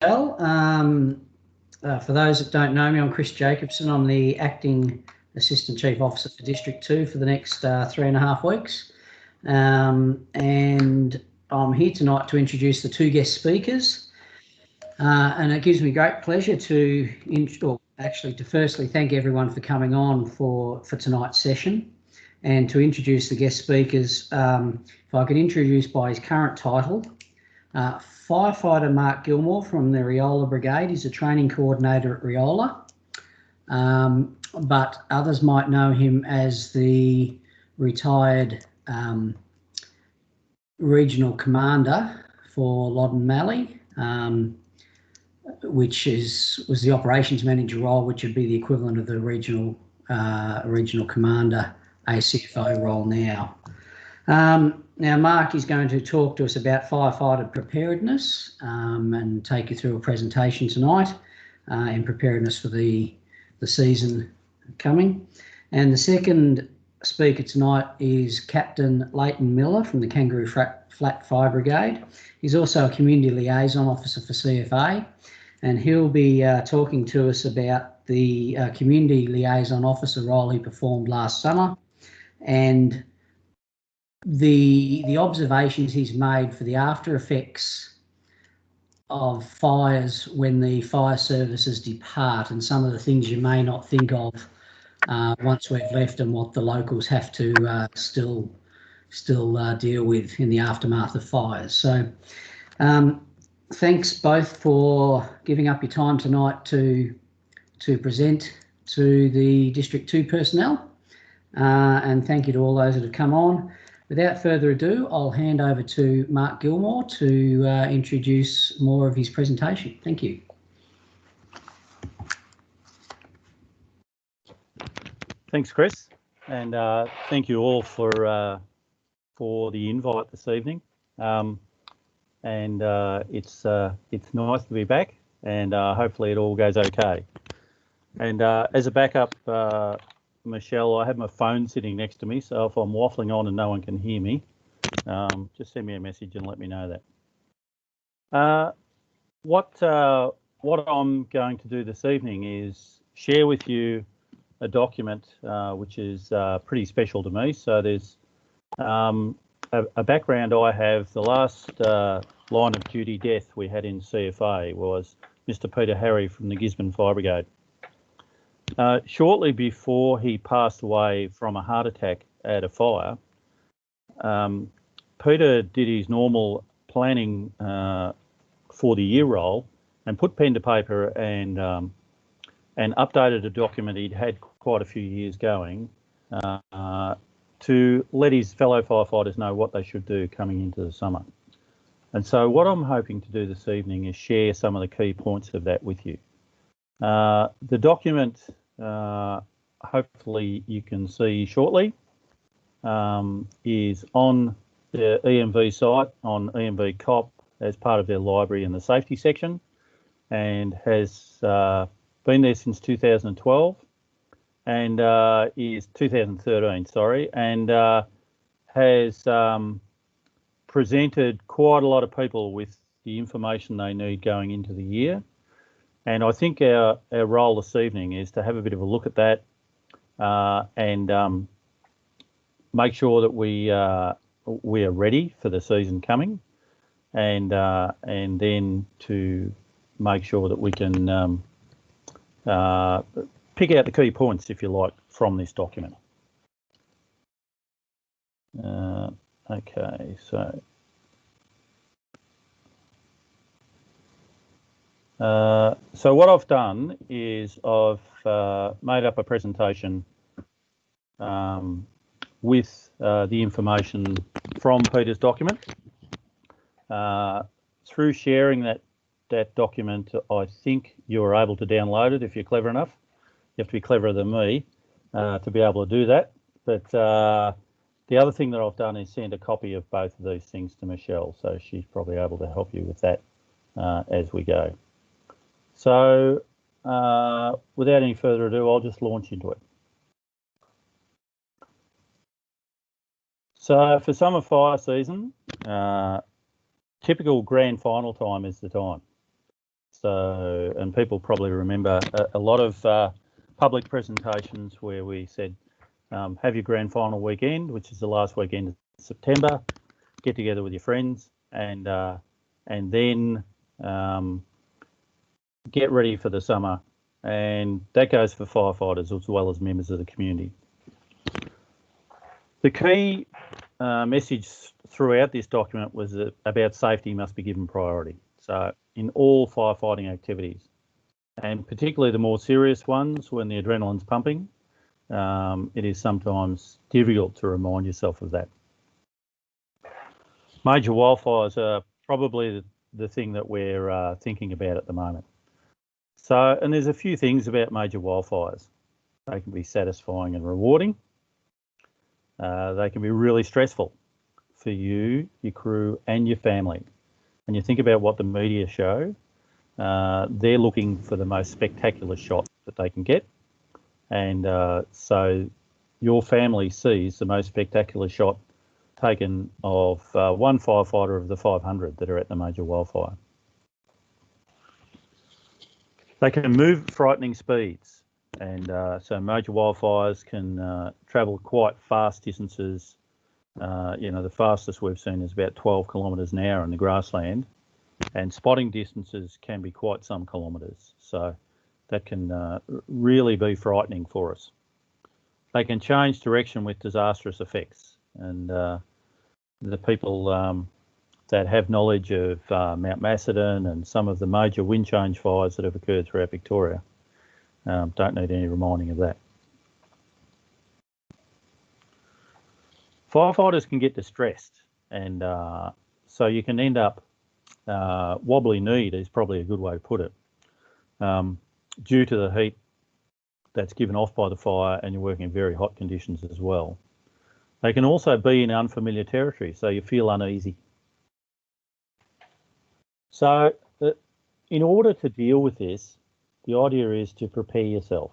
Michelle. For those that don't know me, I'm Chris Jacobson. I'm the Acting Assistant Chief Officer for District 2 for the next 3.5 weeks. And I'm here tonight to introduce the two guest speakers. And it gives me great pleasure to firstly thank everyone for coming on for tonight's session, and to introduce the guest speakers. If I could introduce by his current title, Firefighter Mark Gilmore from the Riola Brigade. He's a training coordinator at Riola, but others might know him as the retired regional commander for Loddon Mallee, which was the operations manager role, which would be the equivalent of the regional commander ACFO role now. Now, Mark is going to talk to us about firefighter preparedness and take you through a presentation tonight in preparedness for the season coming. And the second speaker tonight is Captain Layton Miller from the Kangaroo Flat Fire Brigade. He's also a community liaison officer for CFA, and he'll be talking to us about the community liaison officer role he performed last summer, and the observations he's made for the after effects of fires when the fire services depart, and some of the things you may not think of once we've left, and what the locals have to still deal with in the aftermath of fires. So thanks both for giving up your time tonight to present to the District 2 personnel, and thank you to all those that have come on. Without further ado, I'll hand over to Mark Gilmore to introduce more of his presentation. Thank you. Thanks, Chris, and thank you all for the invite this evening. It's nice to be back, and hopefully it all goes okay. And as a backup, Michelle, I have my phone sitting next to me, so if I'm waffling on and no one can hear me, just send me a message and let me know that. What I'm going to do this evening is share with you a document which is pretty special to me. So there's a background I have. The last line of duty death we had in CFA was Mr. Peter Harry from the Gisborne Fire Brigade. Shortly before he passed away from a heart attack at a fire, Peter did his normal planning for the year role and put pen to paper and updated a document he'd had quite a few years going to let his fellow firefighters know what they should do coming into the summer. And so what I'm hoping to do this evening is share some of the key points of that with you. The document, hopefully you can see shortly, is on the EMV site, on EMV COP, as part of their library in the safety section, and has been there since 2012, and is 2013, sorry, and has presented quite a lot of people with the information they need going into the year. And I think our role this evening is to have a bit of a look at that and make sure that we are ready for the season coming, and then to make sure that we can pick out the key points, if you like, from this document. Okay, so. So what I've done is I've made up a presentation with the information from Peter's document. Through sharing that document, I think you're able to download it if you're clever enough. You have to be cleverer than me to be able to do that. But the other thing that I've done is send a copy of both of these things to Michelle, so she's probably able to help you with that as we go. So without any further ado, I'll just launch into it. So for summer fire season, typical grand final time is the time. So, and people probably remember a lot of public presentations where we said, have your grand final weekend, which is the last weekend of September, get together with your friends, and then get ready for the summer. And that goes for firefighters as well as members of the community. The key message throughout this document was that about safety must be given priority. So in all firefighting activities, and particularly the more serious ones when the adrenaline's pumping, it is sometimes difficult to remind yourself of that. Major wildfires are probably the thing that we're thinking about at the moment. So, and there's a few things about major wildfires. They can be satisfying and rewarding. They can be really stressful for you, your crew, and your family. And you think about what the media show, they're looking for the most spectacular shot that they can get. And so your family sees the most spectacular shot taken of one firefighter of the 500 that are at the major wildfire. They can move at frightening speeds, and so major wildfires can travel quite fast distances. The fastest we've seen is about 12 kilometres an hour in the grassland, and spotting distances can be quite some kilometres. So that can really be frightening for us. They can change direction with disastrous effects, and the people that have knowledge of Mount Macedon and some of the major wind change fires that have occurred throughout Victoria don't need any reminding of that. Firefighters can get distressed, and so you can end up wobbly kneed is probably a good way to put it, due to the heat that's given off by the fire, and you're working in very hot conditions as well. They can also be in unfamiliar territory, so you feel uneasy. So in order to deal with this, the idea is to prepare yourself.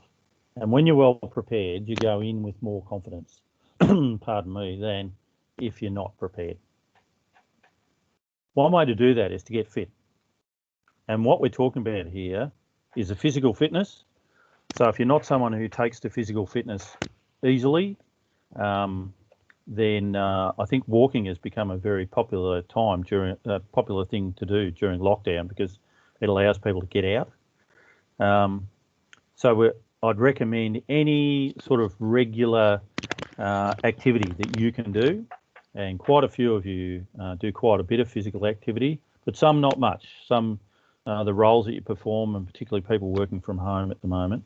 And when you're well prepared, you go in with more confidence, pardon me, than if you're not prepared. One way to do that is to get fit. And what we're talking about here is a physical fitness. So if you're not someone who takes to physical fitness easily, then I think walking has become a very popular popular thing to do during lockdown because it allows people to get out. I'd recommend any sort of regular activity that you can do, and quite a few of you do quite a bit of physical activity, but some not much. Some the roles that you perform, and particularly people working from home at the moment,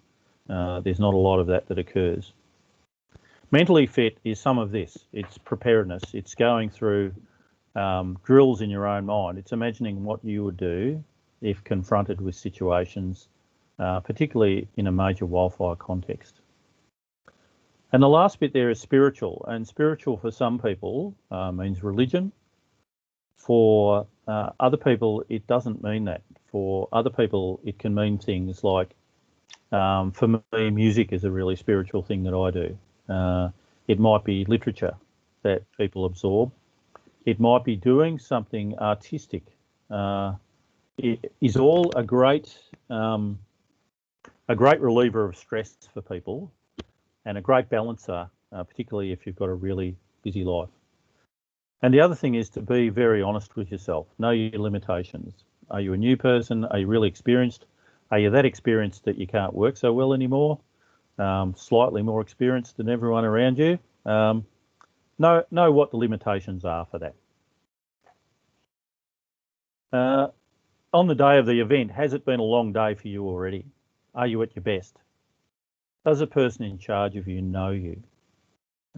there's not a lot of that occurs. Mentally fit is some of this. It's preparedness. It's going through drills in your own mind. It's imagining what you would do if confronted with situations, particularly in a major wildfire context. And the last bit there is spiritual. And spiritual for some people means religion. For other people, it doesn't mean that. For other people, it can mean things like, for me, music is a really spiritual thing that I do. It might be literature that people absorb. It might be doing something artistic. It is all a great reliever of stress for people, and a great balancer, particularly if you've got a really busy life. And the other thing is to be very honest with yourself. Know your limitations. Are you a new person? Are you really experienced? Are you that experienced that you can't work so well anymore? Slightly more experienced than everyone around you. Know what the limitations are for that. On the day of the event, has it been a long day for you already? Are you at your best? Does the person in charge of you know you?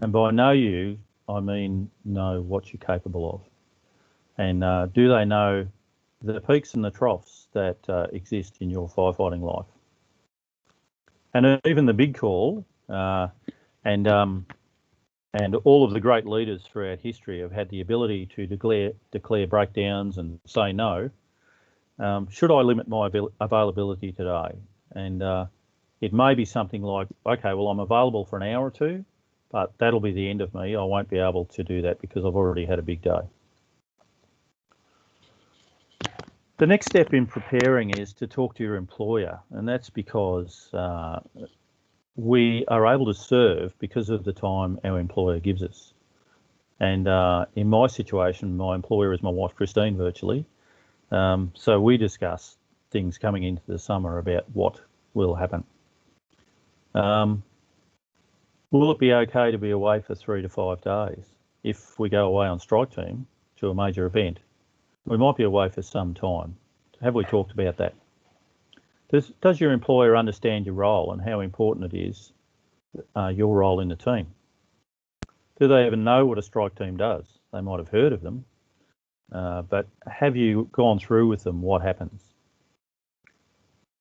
And by know you, I mean know what you're capable of. And do they know the peaks and the troughs that exist in your firefighting life? And even the big call, and all of the great leaders throughout history have had the ability to declare breakdowns and say no. Should I limit my availability today? And it may be something like, okay, well, I'm available for an hour or two, but that'll be the end of me. I won't be able to do that because I've already had a big day. The next step in preparing is to talk to your employer, and that's because we are able to serve because of the time our employer gives us. And in my situation, my employer is my wife, Christine, virtually. So we discuss things coming into the summer about what will happen. Will it be okay to be away for 3 to 5 days? If we go away on strike team to a major event, we might be away for some time. Have we talked about that? Does your employer understand your role and how important it is, your role in the team? Do they even know what a strike team does? They might have heard of them, but have you gone through with them what happens?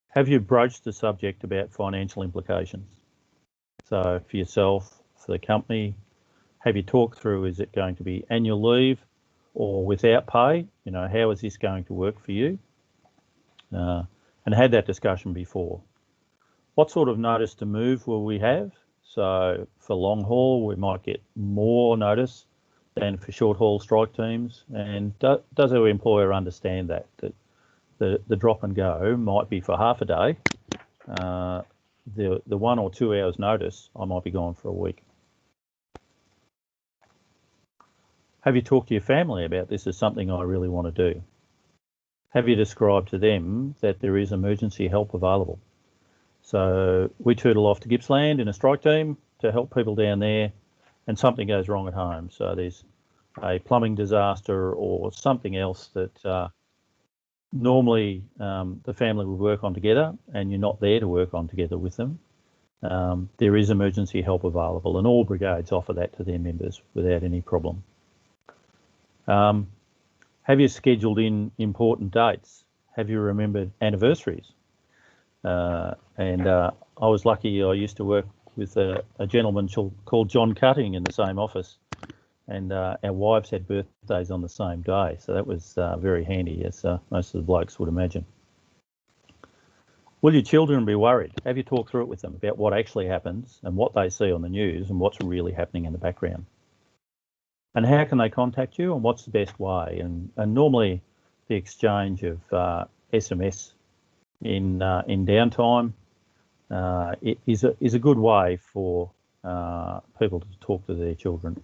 Have you broached the subject about financial implications? So for yourself, for the company, have you talked through, is it going to be annual leave or without pay? You know, how is this going to work for you? And had that discussion before. What sort of notice to move will we have? So for long haul, we might get more notice than for short haul strike teams. And does our employer understand that the drop and go might be for half a day? The 1 or 2 hours notice, I might be gone for a week. Have you talked to your family about this as something I really want to do? Have you described to them that there is emergency help available? So we tootle off to Gippsland in a strike team to help people down there, and something goes wrong at home. So there's a plumbing disaster or something else that normally the family would work on together, and you're not there to work on together with them. There is emergency help available, and all brigades offer that to their members without any problem. Have you scheduled in important dates? Have you remembered anniversaries? I was lucky, I used to work with a gentleman called John Cutting in the same office, and our wives had birthdays on the same day, so that was very handy, as most of the blokes would imagine. Will your children be worried? Have you talked through it with them about what actually happens and what they see on the news and what's really happening in the background? And how can they contact you, and what's the best way? And normally the exchange of SMS in downtime is a good way for people to talk to their children.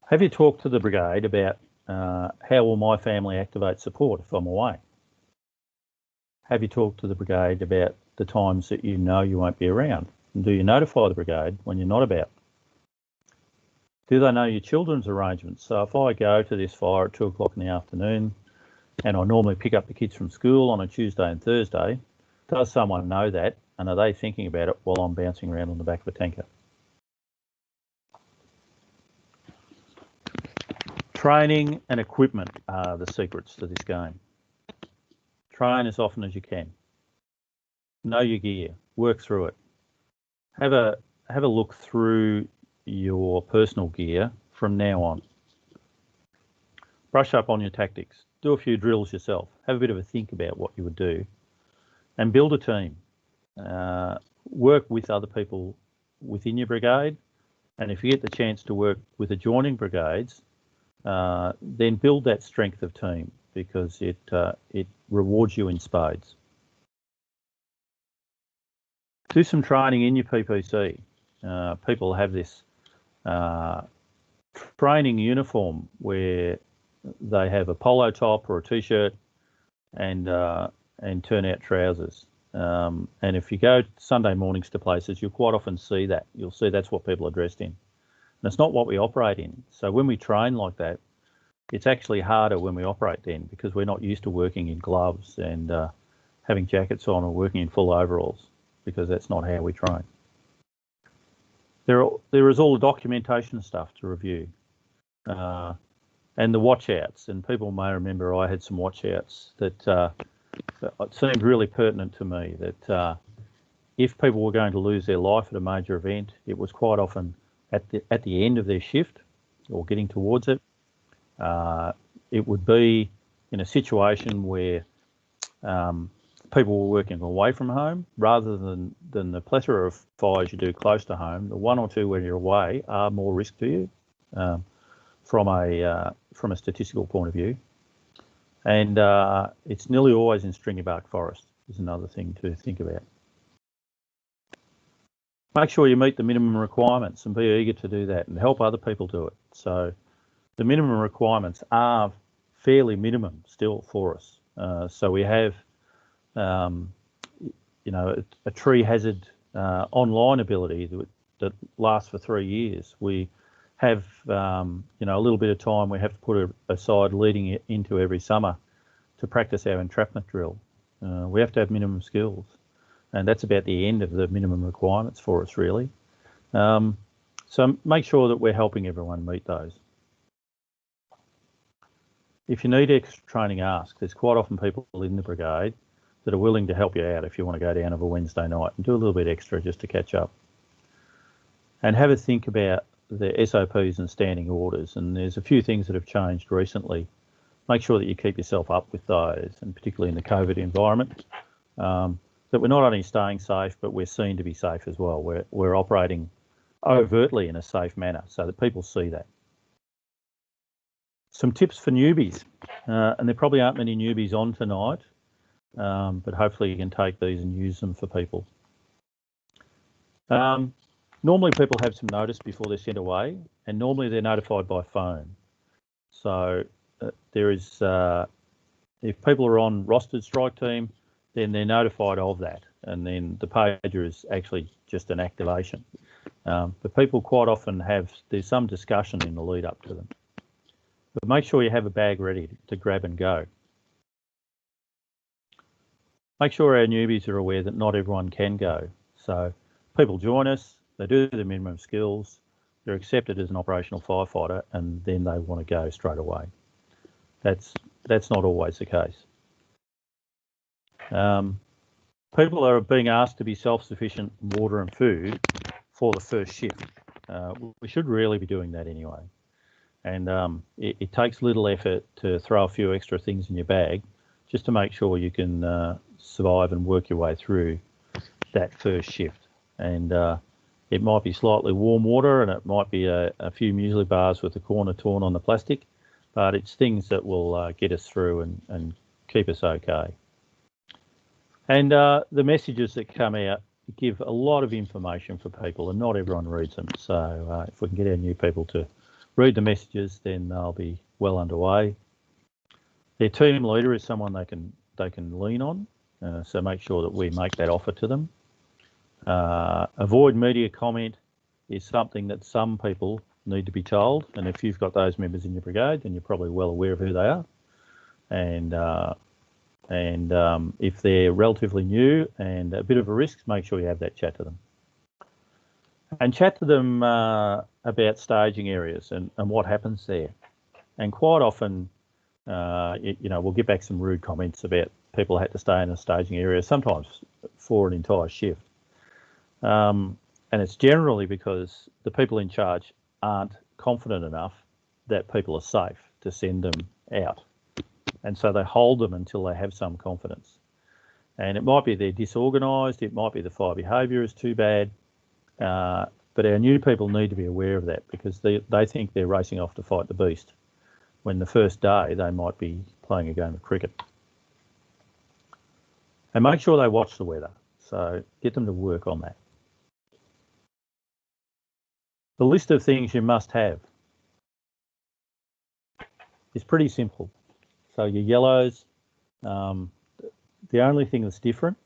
Have you talked to the brigade about how will my family activate support if I'm away? Have you talked to the brigade about the times that you know you won't be around? And do you notify the brigade when you're not about? Do they know your children's arrangements? So if I go to this fire at 2 o'clock in the afternoon and I normally pick up the kids from school on a Tuesday and Thursday, does someone know that, and are they thinking about it while I'm bouncing around on the back of a tanker? Training and equipment are the secrets to this game. Train as often as you can. Know your gear, work through it. Have a look through your personal gear from now on. Brush up on your tactics. Do a few drills yourself. Have a bit of a think about what you would do, and build a team. Work with other people within your brigade, and if you get the chance to work with adjoining brigades, then build that strength of team, because it rewards you in spades. Do some training in your PPC. People have this training uniform where they have a polo top or a t-shirt and turnout trousers. And if you go Sunday mornings to places, you'll quite often see that. You'll see that's what people are dressed in. And it's not what we operate in. So when we train like that, it's actually harder when we operate then, because we're not used to working in gloves and having jackets on or working in full overalls, because that's not how we train. There is all the documentation stuff to review, and the watch outs. And people may remember I had some watch outs that it seemed really pertinent to me, that if people were going to lose their life at a major event, it was quite often at the end of their shift or getting towards it. It would be in a situation where people were working away from home, rather than the plethora of fires you do close to home. The 1 or 2 when you're away are more risk to you. from a statistical point of view. And it's nearly always in stringy bark forest is another thing to think about. Make sure you meet the minimum requirements and be eager to do that and help other people do it. So the minimum requirements are fairly minimum still for us. So we have, you know, a tree hazard online ability that lasts for 3 years. We have, you know, a little bit of time we have to put aside leading into every summer to practice our entrapment drill. We have to have minimum skills, and that's about the end of the minimum requirements for us, really. So make sure that we're helping everyone meet those. If you need extra training, ask. There's quite often people in the brigade that are willing to help you out if you want to go down of a Wednesday night and do a little bit extra just to catch up. And have a think about the SOPs and standing orders. And there's a few things that have changed recently. Make sure that you keep yourself up with those, and particularly in the COVID environment, that we're not only staying safe, but we're seen to be safe as well. We're operating overtly in a safe manner so that people see that. Some tips for newbies, and there probably aren't many newbies on tonight, but hopefully you can take these and use them for people. Normally people have some notice before they're sent away, and normally they're notified by phone. So there is, if people are on rostered strike team, then they're notified of that, and then the pager is actually just an activation. But people quite often there's some discussion in the lead up to them. But make sure you have a bag ready to grab and go. Make sure our newbies are aware that not everyone can go. So people join us, they do the minimum skills, they're accepted as an operational firefighter, and then they want to go straight away. That's not always the case. People are being asked to be self-sufficient in water and food for the first shift. We should really be doing that anyway. And it takes little effort to throw a few extra things in your bag just to make sure you can survive and work your way through that first shift. And it might be slightly warm water, and it might be a few muesli bars with the corner torn on the plastic, but it's things that will get us through and keep us okay. And the messages that come out give a lot of information for people, and not everyone reads them. So if we can get our new people to read the messages, then they'll be well underway. Their team leader is someone they can lean on, so make sure that we make that offer to them. Avoid media comment is something that some people need to be told, and if you've got those members in your brigade, then you're probably well aware of who they are. And if they're relatively new and a bit of a risk, make sure you have that chat to them. And chat to them about staging areas and what happens there. And quite often, you know, we'll get back some rude comments about people had to stay in a staging area, sometimes for an entire shift. And it's generally because the people in charge aren't confident enough that people are safe to send them out. And so they hold them until they have some confidence. And it might be they're disorganised, it might be the fire behaviour is too bad, but our new people need to be aware of that, because they think they're racing off to fight the beast, when the first day they might be playing a game of cricket. And make sure they watch the weather, so get them to work on that. The list of things you must have is pretty simple. So your yellows, the only thing that's different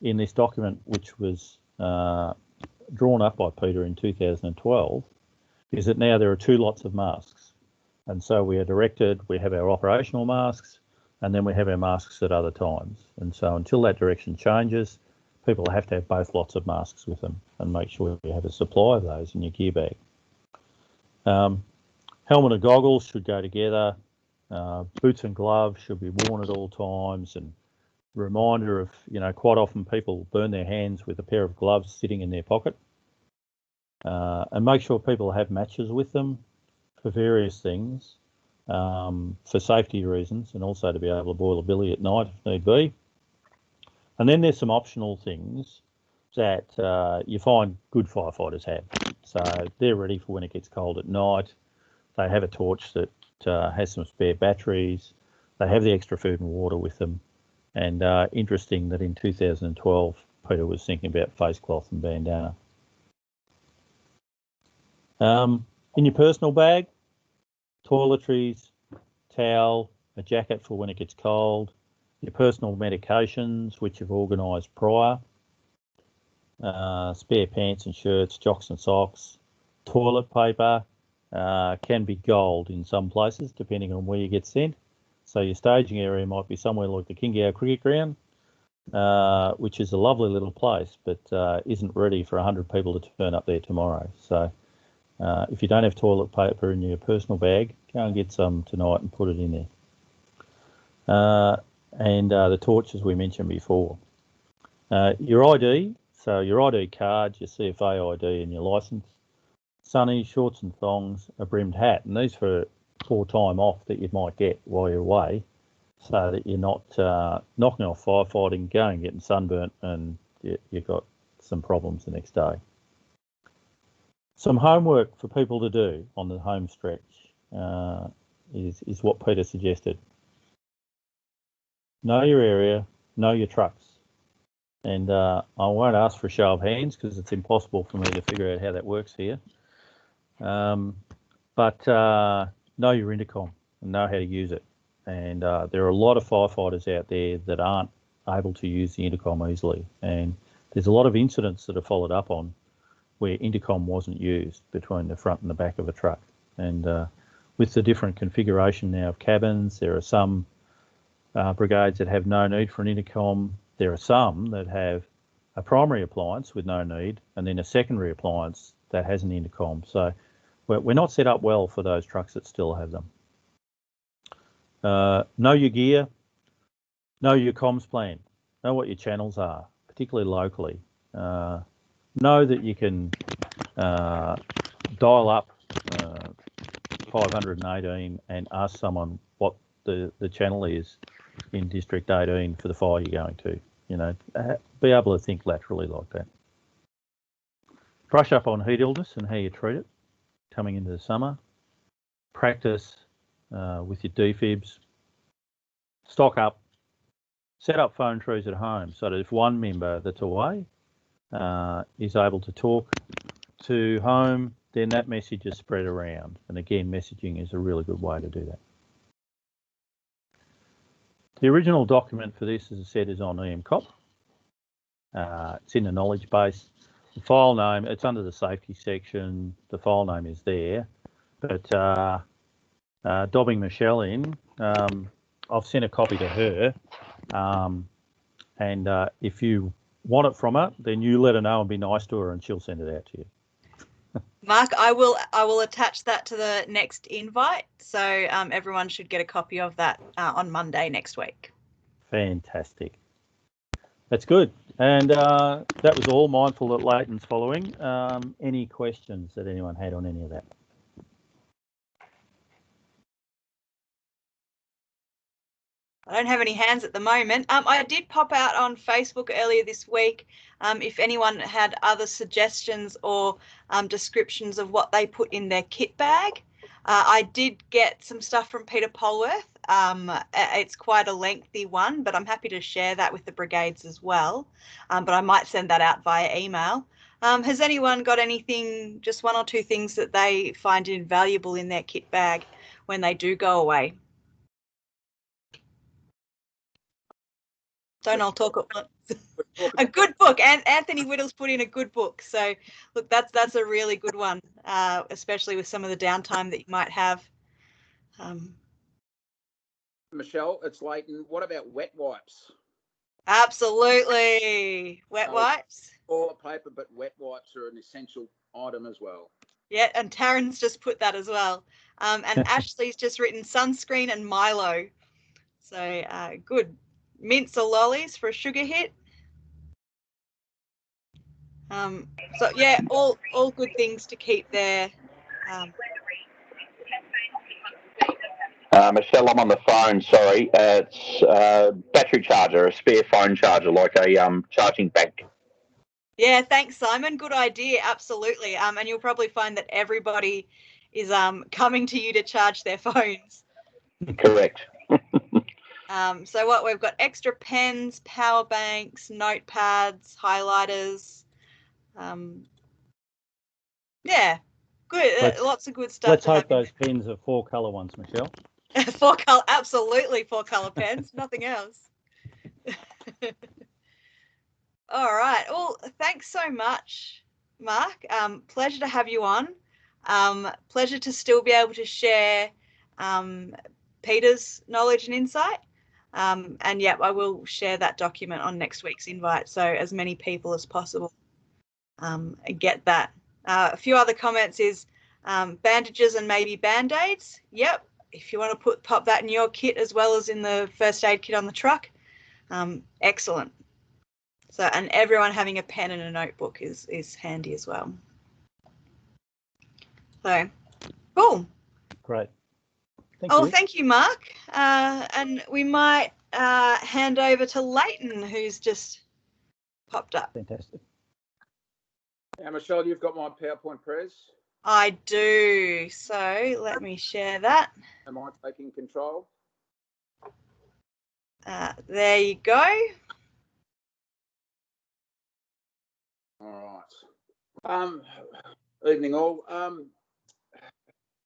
in this document, which was drawn up by Peter in 2012, is that now there are 2 lots of masks. And so we are directed, we have our operational masks, and then we have our masks at other times. And so until that direction changes, people have to have both lots of masks with them, and make sure you have a supply of those in your gear bag. Helmet and goggles should go together. Boots and gloves should be worn at all times, and reminder of, you know, quite often people burn their hands with a pair of gloves sitting in their pocket. And make sure people have matches with them for various things, for safety reasons, and also to be able to boil a billy at night if need be. And then there's some optional things that you find good firefighters have. So they're ready for when it gets cold at night. they have a torch that has some spare batteries. They have the extra food and water with them. And interesting that in 2012, Peter was thinking about face cloth and bandana. In your personal bag, toiletries, towel, a jacket for when it gets cold, your personal medications, which you've organised prior, spare pants and shirts, jocks and socks, toilet paper, can be gold in some places, depending on where you get sent. So your staging area might be somewhere like the Kingow Cricket Ground, which is a lovely little place, but isn't ready for 100 people to turn up there tomorrow. So if you don't have toilet paper in your personal bag, go and get some tonight and put it in there. And the torches we mentioned before. Your ID, so your ID card, your CFA ID and your licence, sunnies, shorts and thongs, a brimmed hat, and these for time off that you might get while you're away, so that you're not knocking off firefighting, going and getting sunburnt, and you've got some problems the next day. Some homework for people to do on the home stretch is what Peter suggested. Know your area, know your trucks. And I won't ask for a show of hands because it's impossible for me to figure out how that works here. But know your intercom and know how to use it. And there are a lot of firefighters out there that aren't able to use the intercom easily. And there's a lot of incidents that are followed up on where intercom wasn't used between the front and the back of a truck. And with the different configuration now of cabins, there are some brigades that have no need for an intercom. There are some that have a primary appliance with no need and then a secondary appliance that has an intercom. So we're not set up well for those trucks that still have them. Know your gear, know your comms plan, know what your channels are, particularly locally. Know that you can dial up 518 and ask someone what the channel is in District 18 for the fire you're going to. You know, be able to think laterally like that. Brush up on heat illness and how you treat it coming into the summer. Practice with your defibs. Stock up. Set up phone trees at home so that if one member that's away is able to talk to home, then that message is spread around. And again, messaging is a really good way to do that. The original document for this, as I said, is on EMCOP. It's in the knowledge base. The file name, it's under the safety section. The file name is there. But dobbing Michelle in, I've sent a copy to her. And if you want it from her, then you let her know and be nice to her and she'll send it out to you. Mark, I will attach that to the next invite, so everyone should get a copy of that on Monday next week. Fantastic. That's good. And that was all, mindful that Layton's following. Any questions that anyone had on any of that? I don't have any hands at the moment. I did pop out on Facebook earlier this week if anyone had other suggestions or descriptions of what they put in their kit bag. I did get some stuff from Peter Polworth. It's quite a lengthy one, but I'm happy to share that with the brigades as well. But I might send that out via email. Has anyone got anything, just one or two things that they find invaluable in their kit bag when they do go away? Don't all talk at once. A good book, and Anthony Whittle's put in a good book. So, look, that's a really good one, especially with some of the downtime that you might have. Michelle, it's Layton. What about wet wipes? Absolutely, wet wipes. Toilet paper, but wet wipes are an essential item as well. Yeah, and Taryn's just put that as well. And Ashley's just written sunscreen and Milo. So good. Mints or lollies for a sugar hit. So yeah, all good things to keep there. Michelle, I'm on the phone. Sorry, it's a battery charger, a spare phone charger, like a charging bank. Yeah, thanks, Simon. Good idea. Absolutely. And you'll probably find that everybody is coming to you to charge their phones. Correct. So what we've got: extra pens, power banks, notepads, highlighters. Yeah, good. Lots of good stuff. Let's to hope have in those pens are 4-colour ones, Michelle. there. 4-color, absolutely 4-color pens. Nothing else. All right. Well, thanks so much, Mark. Pleasure to have you on. Pleasure to still be able to share Peter's knowledge and insight. And yeah, I will share that document on next week's invite, so as many people as possible get that. A few other comments is bandages and maybe band-aids. Yep, if you want to pop that in your kit as well as in the first aid kit on the truck. Excellent. So, and everyone having a pen and a notebook is handy as well. So, cool. Great. Thank you, Mark. And we might hand over to Layton, who's just popped up. Fantastic. Now, Michelle, you've got my PowerPoint press. I do. So let me share that. Am I taking control? There you go. All right. Evening all.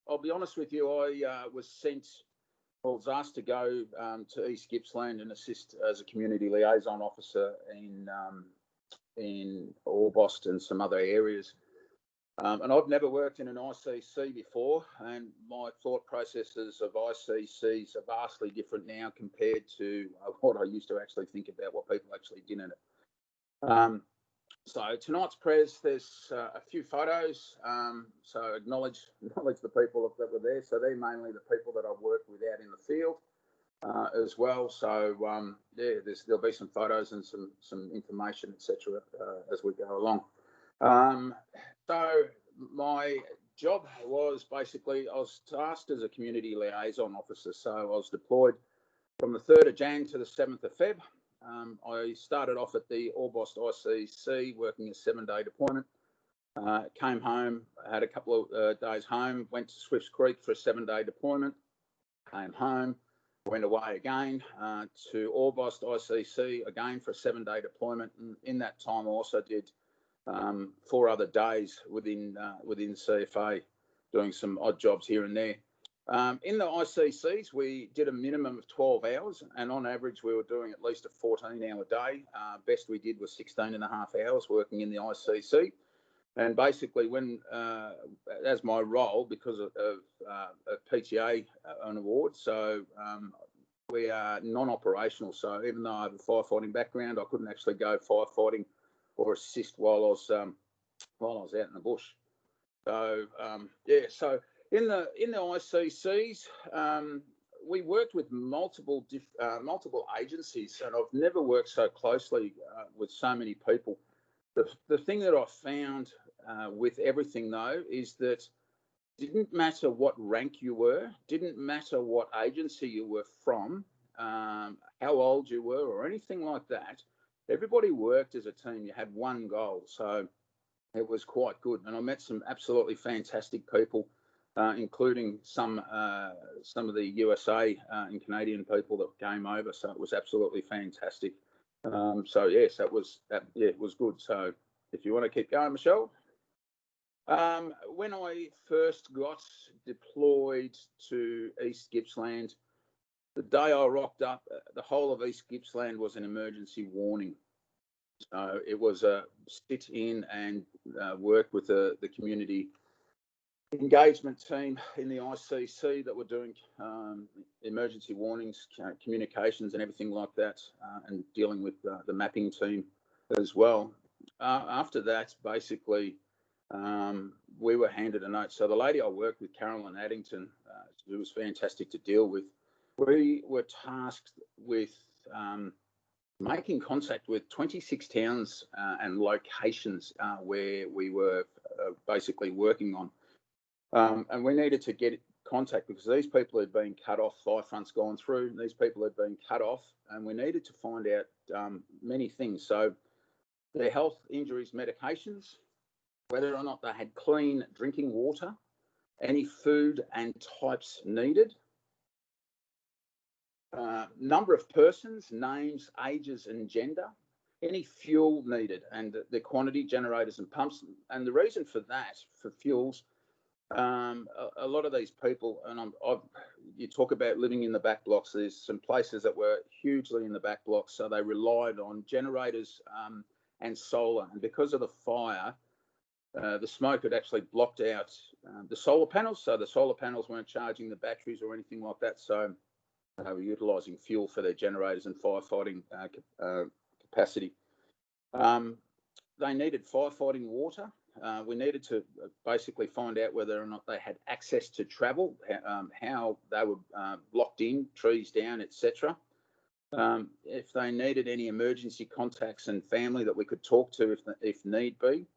I'll be honest with you. I was asked to go to East Gippsland and assist as a community liaison officer in Orbost and some other areas. And I've never worked in an ICC before, and my thought processes of ICCs are vastly different now compared to what I used to actually think about what people actually did in it. So tonight's press, there's a few photos. So acknowledge the people that were there. So they're mainly the people that I've worked with out in the field as well. So yeah, there'll be some photos and some information, etc. As we go along. So my job was basically I was tasked as a community liaison officer. So I was deployed from the 3rd of Jan to the 7th of Feb. I started off at the Orbost ICC working a 7-day deployment. Came home, had a couple of days home, went to Swifts Creek for a 7-day deployment, came home, went away again to Orbost ICC again for a 7-day deployment. And in that time I also did 4 other days within CFA doing some odd jobs here and there. In the ICCs, we did a minimum of 12 hours, and on average, we were doing at least a 14-hour day. Best we did was 16 and a half hours working in the ICC. And basically, when as my role, because of a PTA an award, so we are non-operational. So even though I have a firefighting background, I couldn't actually go firefighting or assist while I was out in the bush. So yeah, so. In the ICCs, we worked with multiple agencies, and I've never worked so closely with so many people. The thing that I found with everything, though, is that it didn't matter what rank you were, didn't matter what agency you were from, how old you were, or anything like that. Everybody worked as a team. You had one goal, so it was quite good. And I met some absolutely fantastic people. Including some of the USA and Canadian people that came over, so it was absolutely fantastic. So yes, it was good. So if you want to keep going, Michelle. When I first got deployed to East Gippsland, the day I rocked up, the whole of East Gippsland was an emergency warning. So it was a sit in and work with the community engagement team in the ICC that were doing emergency warnings, communications and everything like that, and dealing with the mapping team as well. After that, basically, we were handed a note. So the lady I worked with, Carolyn Addington, who was fantastic to deal with, we were tasked with making contact with 26 towns and locations where we were basically working on. And we needed to get contact because these people had been cut off, fire fronts gone through, these people had been cut off, and we needed to find out many things. So their health, injuries, medications, whether or not they had clean drinking water, any food and types needed, number of persons, names, ages and gender, any fuel needed and the quantity, generators and pumps. And the reason for that, for fuels, a lot of these people, and you talk about living in the back blocks, there's some places that were hugely in the back blocks, so they relied on generators and solar. And because of the fire, the smoke had actually blocked out the solar panels, so the solar panels weren't charging the batteries or anything like that, so they were utilising fuel for their generators and firefighting capacity. They needed firefighting water. We needed to basically find out whether or not they had access to travel, how they were locked in, trees down, etc. If they needed any emergency contacts and family that we could talk to if need be,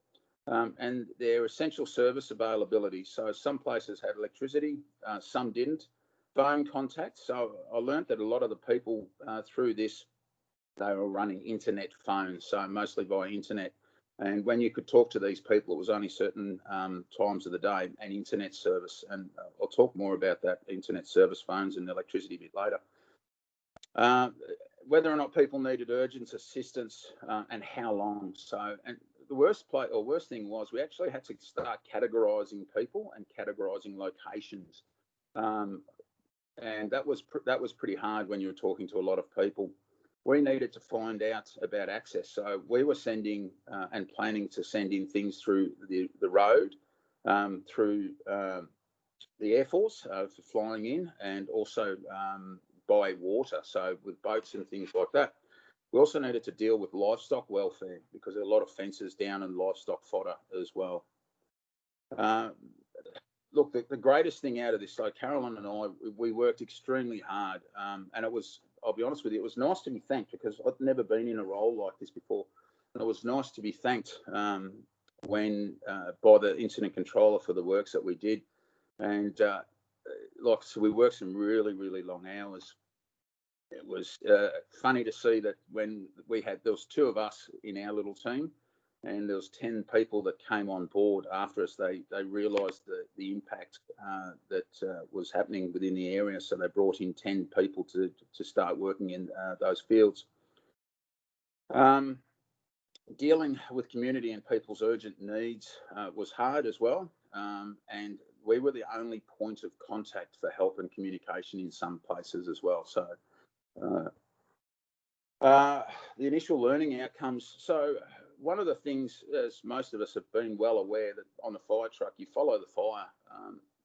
and their essential service availability. So some places had electricity, some didn't. Phone contacts. So I learned that a lot of the people through this, they were running internet phones, so mostly via internet. And when you could talk to these people, it was only certain times of the day and internet service. And I'll talk more about that, internet service, phones and electricity a bit later. Whether or not people needed urgent assistance and how long. So, and the worst thing was we actually had to start categorising people and categorising locations. And that was pretty hard when you were talking to a lot of people. We needed to find out about access. So we were sending and planning to send in things through the road, through the Air Force for flying in, and also by water, so with boats and things like that. We also needed to deal with livestock welfare because there are a lot of fences down and livestock fodder as well. Look, the greatest thing out of this, so Carolyn and I, we worked extremely hard, and it was, I'll be honest with you, it was nice to be thanked because I'd never been in a role like this before. And it was nice to be thanked when by the incident controller for the works that we did. And like, so we worked some really, really long hours. It was funny to see that when there was 2 of us in our little team, and there was 10 people that came on board after us. They realised the impact that was happening within the area, so they brought in 10 people to start working in those fields. Dealing with community and people's urgent needs was hard as well, and we were the only point of contact for help and communication in some places as well. So the initial learning outcomes. So one of the things, as most of us have been well aware, that on the fire truck, you follow the fire,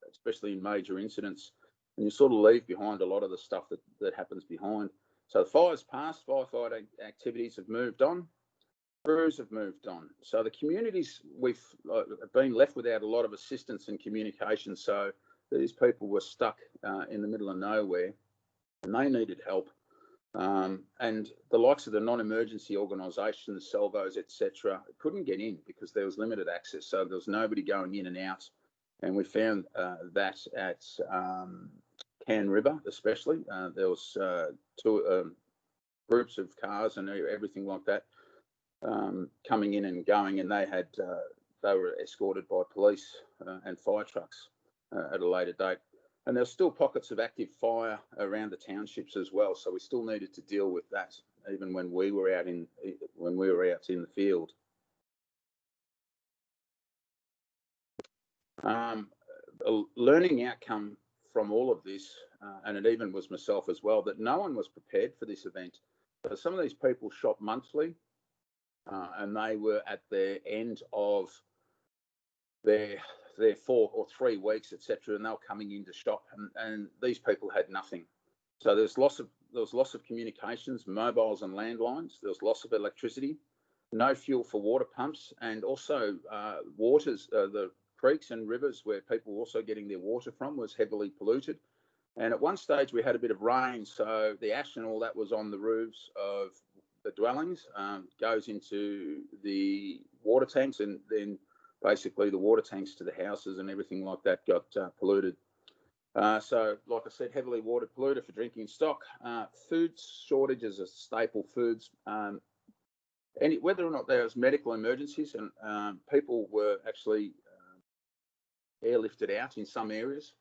especially in major incidents, and you sort of leave behind a lot of the stuff that happens behind. So the fire's passed, firefighting activities have moved on, crews have moved on. So the communities, we've been left without a lot of assistance and communication. So these people were stuck in the middle of nowhere, and they needed help. And the likes of the non-emergency organisations, salvos, etc., couldn't get in because there was limited access. So there was nobody going in and out. And we found that at Can River, especially, there was 2 groups of cars and everything like that coming in and going, and they were escorted by police and fire trucks at a later date. And there's still pockets of active fire around the townships as well, so we still needed to deal with that, even when we were out in the field. A learning outcome from all of this, and it even was myself as well, that no one was prepared for this event. So some of these people shop monthly, and they were at the end of their 4 or 3 weeks, etc., and they were coming in to shop, and these people had nothing. So there was loss of communications, mobiles and landlines. There was loss of electricity, no fuel for water pumps, and also waters, the creeks and rivers where people were also getting their water from was heavily polluted. And at one stage we had a bit of rain, so the ash and all that was on the roofs of the dwellings, goes into the water tanks, and then basically the water tanks to the houses and everything like that got polluted. So, like I said, heavily water polluted for drinking stock. Food shortages of staple foods. Whether or not there was medical emergencies, and people were actually airlifted out in some areas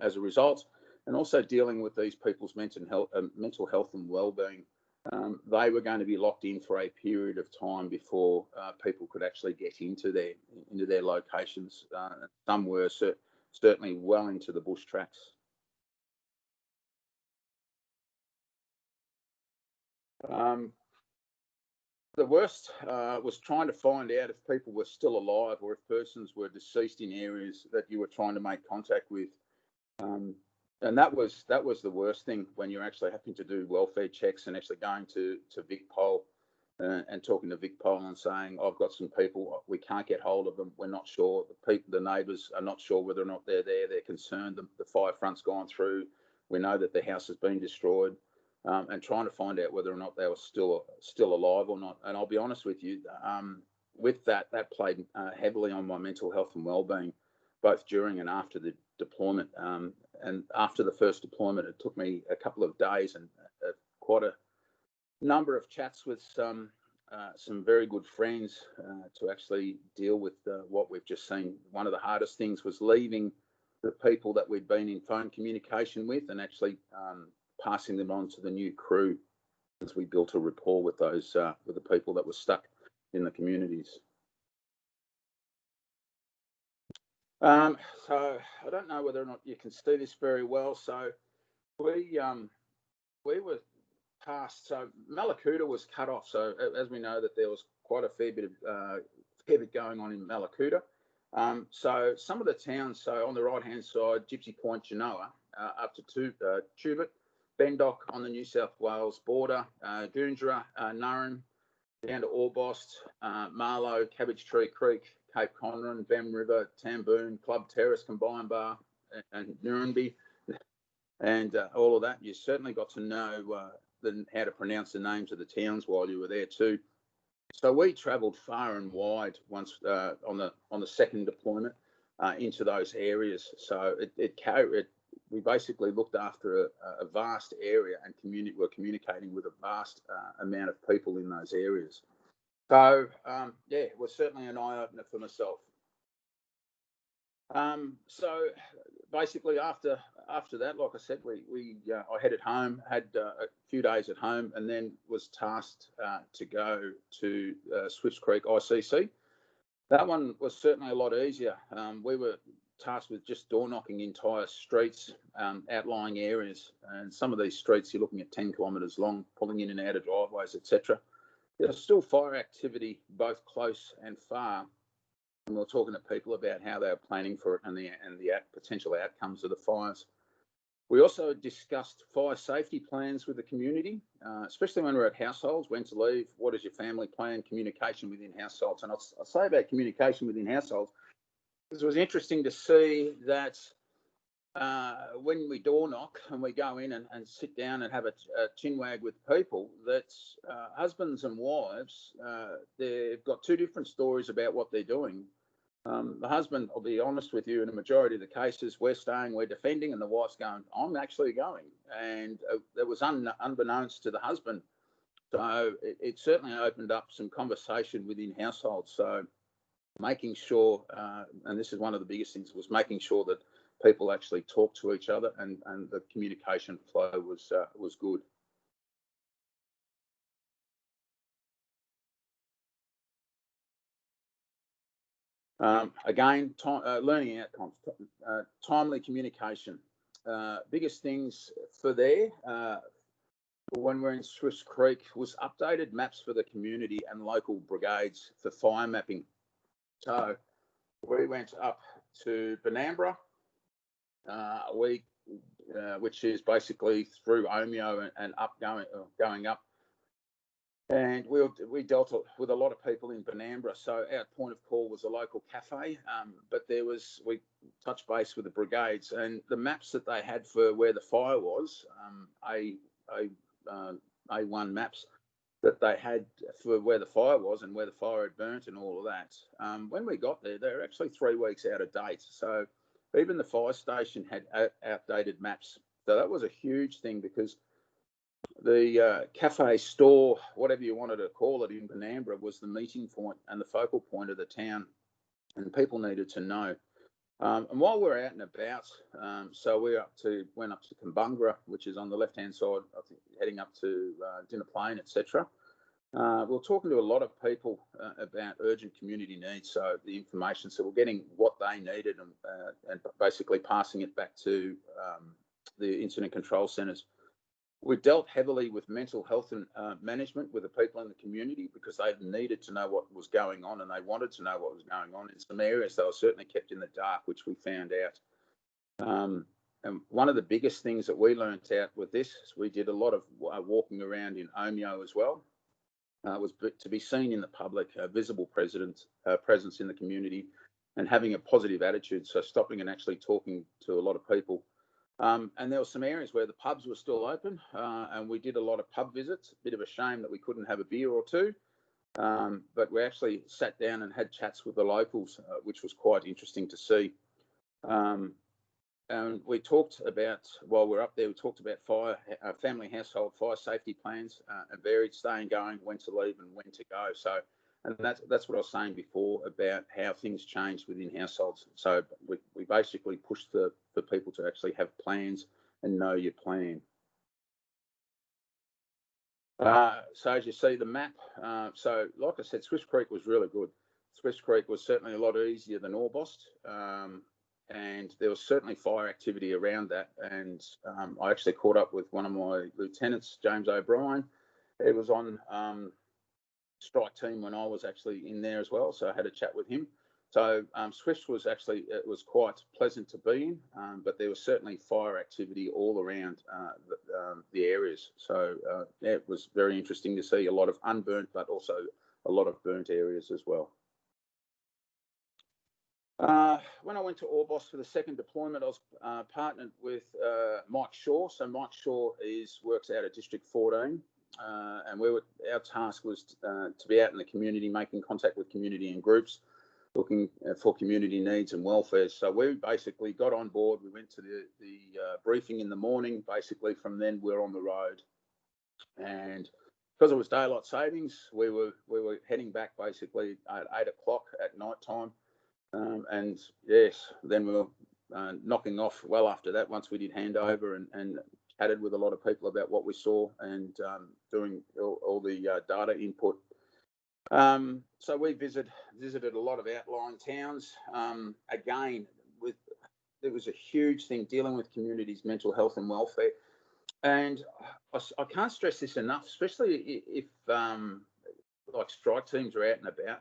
as a result, and also dealing with these people's mental health and well-being. They were going to be locked in for a period of time before people could actually get into their locations. Some were certainly well into the bush tracks. The worst was trying to find out if people were still alive or if persons were deceased in areas that you were trying to make contact with. And that was the worst thing, when you're actually having to do welfare checks and actually going to VicPol and talking to VicPol and saying, I've got some people, we can't get hold of them, we're not sure. The neighbours are not sure whether or not they're there, they're concerned, the fire front's gone through, we know that the house has been destroyed, and trying to find out whether or not they were still alive or not. And I'll be honest with you, with that played heavily on my mental health and well-being, both during and after the deployment. And after the first deployment, it took me a couple of days and quite a number of chats with some very good friends to actually deal with what we've just seen. One of the hardest things was leaving the people that we'd been in phone communication with and actually passing them on to the new crew, as we built a rapport with those with the people that were stuck in the communities. So I don't know whether or not you can see this very well. So we were tasked. So Mallacoota was cut off. So as we know, that there was quite a fair bit going on in Mallacoota. So some of the towns. So on the right hand side, Gypsy Point, Genoa, up to Tubit, Bendock on the New South Wales border, Goongerah, Nurran, down to Orbost, Marlow, Cabbage Tree Creek, Cape Conran, Bem River, Tamboon, Club Terrace, Combined Bar, and Nurranby, and all of that. You certainly got to know how to pronounce the names of the towns while you were there too. So we travelled far and wide once on the second deployment into those areas. So we basically looked after a vast area and were communicating with a vast amount of people in those areas. So, it was certainly an eye-opener for myself. So basically after that, like I said, I headed home, had a few days at home, and then was tasked to go to Swifts Creek ICC. That one was certainly a lot easier. We were tasked with just door knocking entire streets, outlying areas, and some of these streets you're looking at 10 kilometres long, pulling in and out of driveways, etc. There's still fire activity both close and far, and we're talking to people about how they're planning for it and the potential outcomes of the fires. We also discussed fire safety plans with the community, especially when we're at households, when to leave, what is your family plan, communication within households. And I'll say about communication within households, because it was interesting to see that when we door knock and we go in and sit down and have a chinwag with people, that husbands and wives, they've got two different stories about what they're doing. The husband, I'll be honest with you, in a majority of the cases, we're staying, we're defending, and the wife's going, I'm actually going. And that was unbeknownst to the husband. So it certainly opened up some conversation within households. So making sure, and this is one of the biggest things, was making sure that people actually talk to each other and the communication flow was good. Again, learning outcomes, timely communication. Biggest things for there, when we're in Swifts Creek, was updated maps for the community and local brigades for fire mapping. So we went up to Benambra, which is basically through Omeo and going up. And we dealt with a lot of people in Benambra. So our point of call was a local cafe, but we touched base with the brigades, and the maps that they had for where the fire was, A1 maps that they had for where the fire was and where the fire had burnt and all of that. When we got there, they were actually 3 weeks out of date. So even the fire station had outdated maps. So that was a huge thing, because the cafe, store, whatever you wanted to call it, in Benambra was the meeting point and the focal point of the town, and people needed to know. And while we're out and about, so we went up to Kumbungra, which is on the left-hand side, I think, heading up to Dinner Plain, etc. We're talking to a lot of people about urgent community needs, so the information. So we're getting what they needed and basically passing it back to the incident control centres. We dealt heavily with mental health and management with the people in the community because they needed to know what was going on and they wanted to know what was going on. In some areas, they were certainly kept in the dark, which we found out. And one of the biggest things that we learnt out with this is we did a lot of walking around in Omeo as well. Was to be seen in the public, a visible presence in the community, and having a positive attitude. So stopping and actually talking to a lot of people. And there were some areas where the pubs were still open, and we did a lot of pub visits. A bit of a shame that we couldn't have a beer or two, but we actually sat down and had chats with the locals, which was quite interesting to see. And we talked about, while we're up there, we talked about family household fire safety plans, and varied staying, going, when to leave and when to go. So, and that's what I was saying before about how things change within households. So we basically pushed for people to actually have plans and know your plan. So as you see the map, so like I said, Swiss Creek was really good. Swiss Creek was certainly a lot easier than Orbost. And there was certainly fire activity around that. And I actually caught up with one of my lieutenants, James O'Brien. He was on strike team when I was actually in there as well, so I had a chat with him. So Swift was actually, it was quite pleasant to be in, but there was certainly fire activity all around the areas. So yeah, it was very interesting to see a lot of unburnt, but also a lot of burnt areas as well. When I went to Orbost for the second deployment, I was partnered with Mike Shaw. So Mike Shaw works out of District 14, and our task was to be out in the community, making contact with community and groups, looking for community needs and welfare. So we basically got on board. We went to the briefing in the morning. Basically, from then we're on the road, and because it was daylight savings, we were heading back basically at 8 o'clock at night time. And yes, then we were knocking off well after that once we did handover and chatted with a lot of people about what we saw and doing all the data input. So we visited a lot of outlying towns. Again, it was a huge thing dealing with communities' mental health and welfare. And I can't stress this enough, especially if like strike teams are out and about.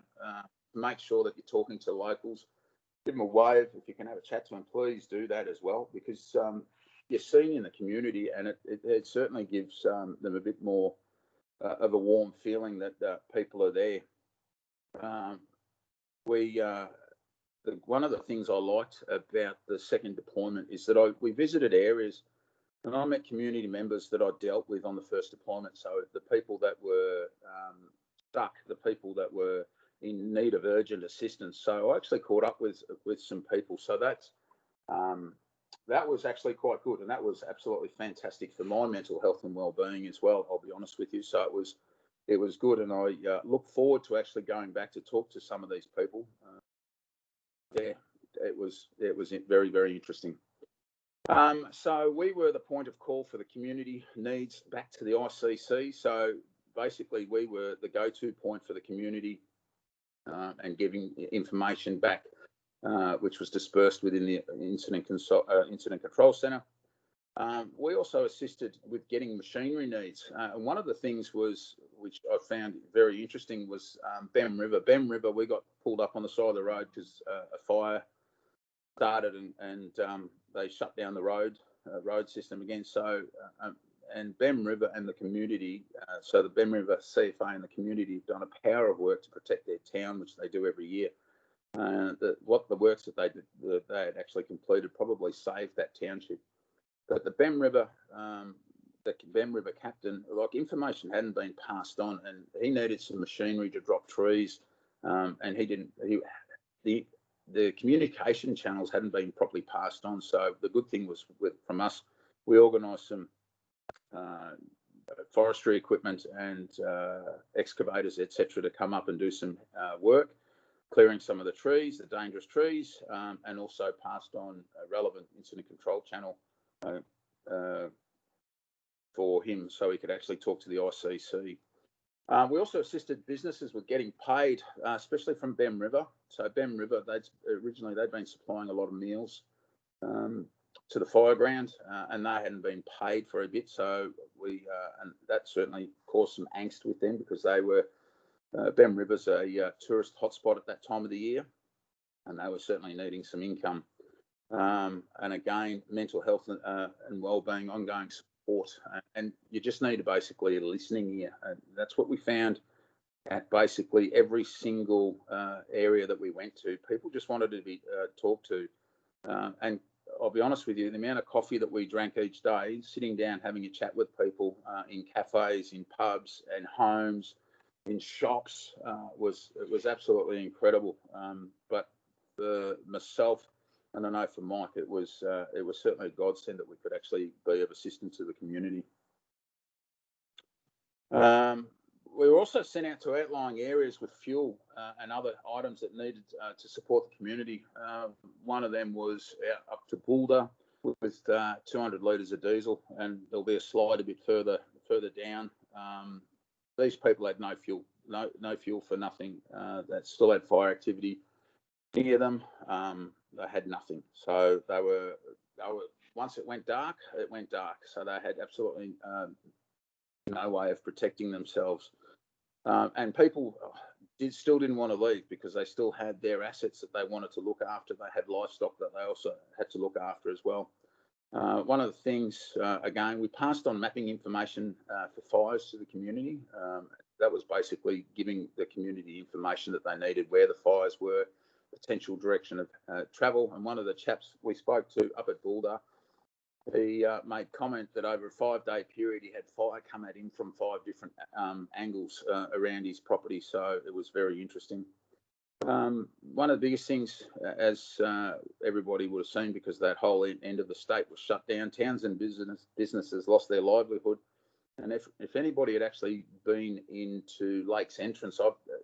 Make sure that you're talking to locals. Give them a wave. If you can have a chat to them, please do that as well, because you're seen in the community, and it certainly gives them a bit more of a warm feeling that people are there. One of the things I liked about the second deployment is that we visited areas, and I met community members that I dealt with on the first deployment. So the people that were stuck, the people that were in need of urgent assistance. So I actually caught up with some people. So that was actually quite good, and that was absolutely fantastic for my mental health and well-being as well, I'll be honest with you. So it was good, and I look forward to actually going back to talk to some of these people. Yeah, it was very, very interesting. So we were the point of call for the community needs back to the ICC. So basically we were the go-to point for the community and giving information back, which was dispersed within the Incident Control Centre. We also assisted with getting machinery needs. And one of the things which I found very interesting was Bem River. Bem River, we got pulled up on the side of the road because a fire started and they shut down the road system again. So, and Bem River and the community, so the Bem River CFA and the community have done a power of work to protect their town, which they do every year. The works that they had actually completed probably saved that township. But the Bem River captain, like, information hadn't been passed on, and he needed some machinery to drop trees, and the communication channels hadn't been properly passed on. So the good thing was from us, we organised some forestry equipment and excavators, etc., to come up and do some work. clearing some of the trees, the dangerous trees, and also passed on a relevant incident control channel for him so he could actually talk to the ICC. We also assisted businesses with getting paid, especially from Bem River. So Bem River, originally they'd been supplying a lot of meals to the fireground, and they hadn't been paid for a bit. So and that certainly caused some angst with them because they were, Bem River's a tourist hotspot at that time of the year, and they were certainly needing some income. And again, mental health and wellbeing, ongoing support, and you just need to basically a listening ear. And that's what we found at basically every single area that we went to. People just wanted to be talked to, and I'll be honest with you, the amount of coffee that we drank each day, sitting down having a chat with people in cafes, in pubs, and homes, in shops, was absolutely incredible. But for myself, and I know for Mike, it was certainly a godsend that we could actually be of assistance to the community. We were also sent out to outlying areas with fuel and other items that needed to support the community. One of them was up to Boulder with 200 litres of diesel, and there'll be a slide a bit further down. These people had no fuel, no fuel for nothing. That still had fire activity near them. They had nothing, so they were. Once it went dark, So they had absolutely no way of protecting themselves. And people still didn't want to leave because they still had their assets that they wanted to look after. They had livestock that they also had to look after as well. One of the things, again, we passed on mapping information for fires to the community. That was basically giving the community information that they needed, where the fires were, potential direction of travel. And one of the chaps we spoke to up at Boulder, he made comment that over a 5-day period, he had fire come at him from 5 different angles around his property. So it was very interesting. One of the biggest things, as everybody would have seen, because that whole end of the state was shut down, towns and businesses lost their livelihood. And if anybody had actually been into Lakes Entrance,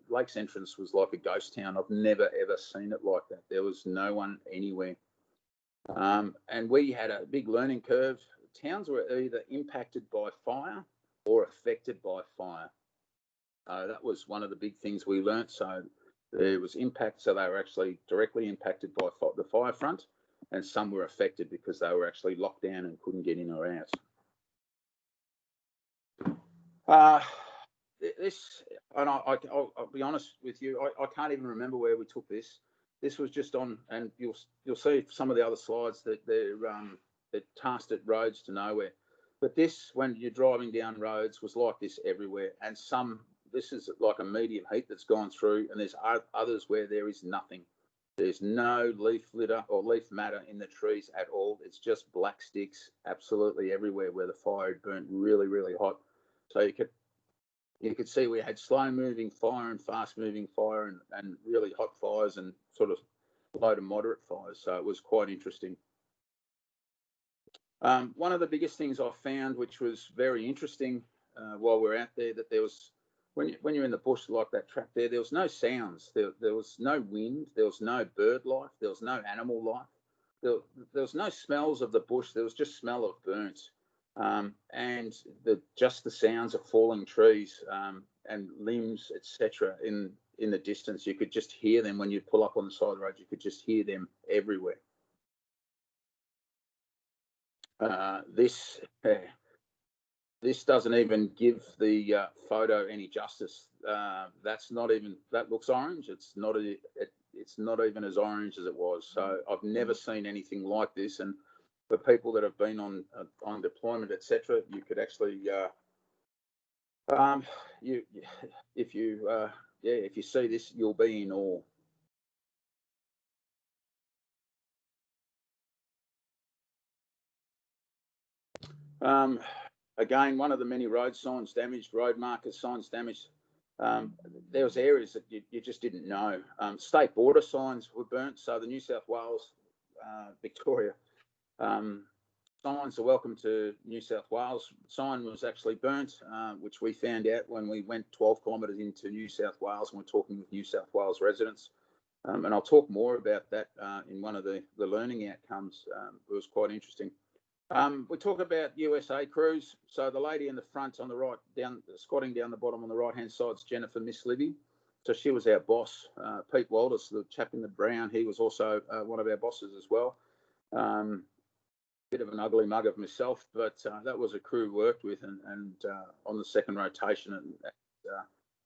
Lakes Entrance was like a ghost town. I've never, ever seen it like that. There was no one anywhere. And we had a big learning curve. Towns were either impacted by fire or affected by fire. That was one of the big things we learnt. So there was impact, so they were actually directly impacted by the fire front, and some were affected because they were actually locked down and couldn't get in or out. This, and I'll be honest with you, I can't even remember where we took this. This was just on, and you'll see some of the other slides that they're tasked at roads to nowhere. But this, when you're driving down roads, was like this everywhere. And this is like a medium heat that's gone through, and there's others where there is nothing. There's no leaf litter or leaf matter in the trees at all. It's just black sticks absolutely everywhere where the fire had burnt really, really hot. So you could see we had slow moving fire and fast moving fire and really hot fires and sort of low to moderate fires. So it was quite interesting. One of the biggest things I found, which was very interesting while we're out there, that there was, when you're in the bush like that track there was no sounds. There was no wind. There was no bird life. There was no animal life. There was no smells of the bush. There was just smell of burnt. And just the sounds of falling trees and limbs, etc. in the distance. You could just hear them when you pull up on the side of the road. You could just hear them everywhere. This doesn't even give the photo any justice. That looks orange. It's not even as orange as it was. So I've never seen anything like this. And for people that have been on deployment, etc., you could actually, if you see this, you'll be in awe. Again, one of the many road signs damaged, road marker signs damaged. There was areas that you just didn't know. State border signs were burnt. So the New South Wales, Victoria signs are welcome to New South Wales sign was actually burnt, which we found out when we went 12 kilometres into New South Wales and we're talking with New South Wales residents. And I'll talk more about that in one of the learning outcomes. It was quite interesting. We talk about USA crews. So the lady in the front on the right, squatting down the bottom on the right-hand side is Jennifer Miss Libby. So she was our boss. Pete Walters, the chap in the brown, he was also one of our bosses as well. Bit of an ugly mug of myself, but that was a crew worked with, and on the second rotation, and